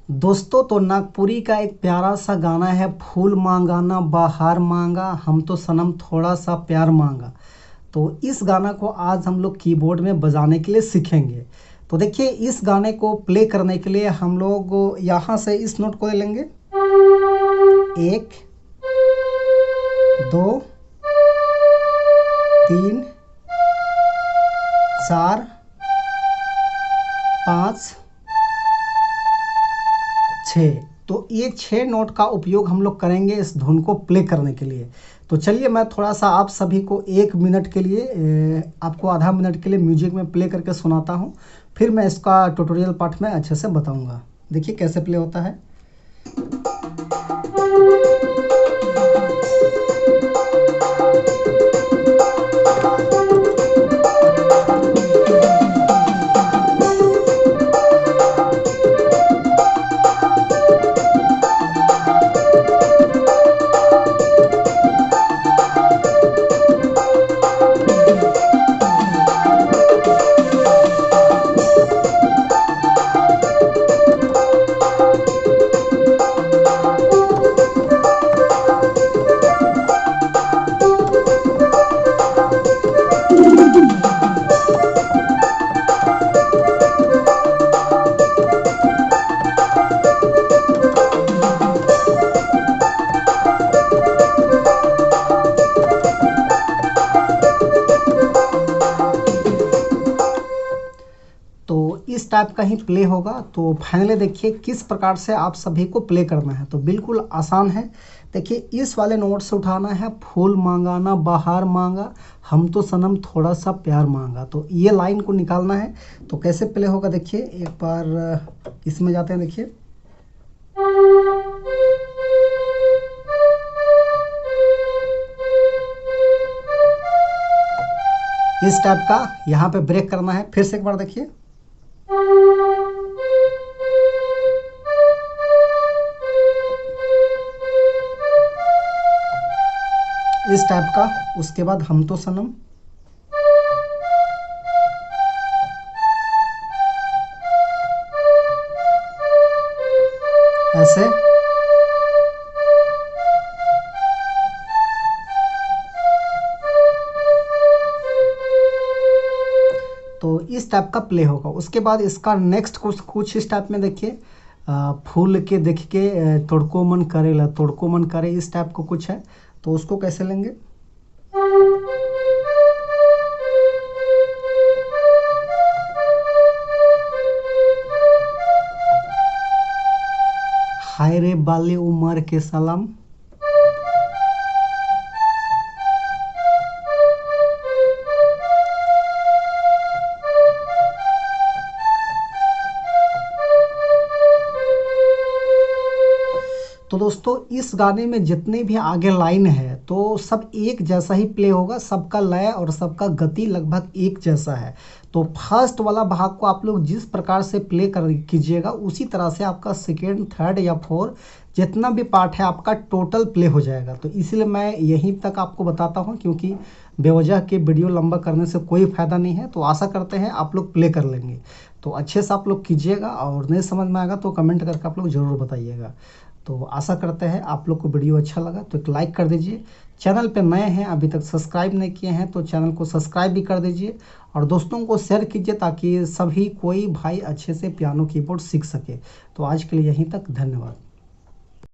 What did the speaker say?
दोस्तों तो नागपुरी का एक प्यारा सा गाना है, फूल मांगाना बहार मांगा, हम तो सनम थोड़ा सा प्यार मांगा। तो इस गाना को आज हम लोग कीबोर्ड में बजाने के लिए सीखेंगे। तो देखिए, इस गाने को प्ले करने के लिए हम लोग यहाँ से इस नोट को ले लेंगे, 1 2 3 4 5 6। तो ये 6 नोट का उपयोग हम लोग करेंगे इस धुन को प्ले करने के लिए। तो चलिए मैं थोड़ा सा आप सभी को 1 मिनट के लिए, आपको आधा मिनट के लिए म्यूजिक में प्ले करके सुनाता हूँ, फिर मैं इसका ट्यूटोरियल पार्ट में अच्छे से बताऊँगा। देखिए कैसे प्ले होता है। तो इस टाइप का ही प्ले होगा। तो फाइनली देखिए किस प्रकार से आप सभी को प्ले करना है। तो बिल्कुल आसान है। देखिए, इस वाले नोट से उठाना है, फूल मांगाना बहार मांगा, हम तो सनम थोड़ा सा प्यार मांगा। तो ये लाइन को निकालना है। तो कैसे प्ले होगा देखिए, एक बार इसमें जाते हैं। देखिए इस टाइप का यहाँ पे ब्रेक करना है। फिर से एक बार देखिए, इस टाइप का। उसके बाद हम तो सनम, ऐसे। तो इस टाइप का प्ले होगा। उसके बाद इसका नेक्स्ट कुछ इस टाइप में देखिए, फूल के देख के तोड़को मन करेला, तोड़को मन करे, इस टाइप को कुछ है। तो उसको कैसे लेंगे, हाय रे बाली उमर के सलाम। तो दोस्तों, इस गाने में जितने भी आगे लाइन है तो सब एक जैसा ही प्ले होगा। सबका लय और सबका गति लगभग एक जैसा है। तो फर्स्ट वाला भाग को आप लोग जिस प्रकार से प्ले कर कीजिएगा, उसी तरह से आपका सेकेंड, थर्ड या फोर्थ जितना भी पार्ट है आपका टोटल प्ले हो जाएगा। तो इसीलिए मैं यहीं तक आपको बताता हूँ, क्योंकि बेवजह के वीडियो लंबा करने से कोई फ़ायदा नहीं है। तो आशा करते हैं आप लोग प्ले कर लेंगे। तो अच्छे से आप लोग कीजिएगा, और नहीं समझ में आएगा तो कमेंट करके आप लोग ज़रूर बताइएगा। तो आशा करते हैं आप लोग को वीडियो अच्छा लगा तो एक लाइक कर दीजिए। चैनल पे नए हैं, अभी तक सब्सक्राइब नहीं किए हैं तो चैनल को सब्सक्राइब भी कर दीजिए, और दोस्तों को शेयर कीजिए ताकि सभी कोई भाई अच्छे से पियानो कीबोर्ड सीख सके। तो आज के लिए यहीं तक, धन्यवाद।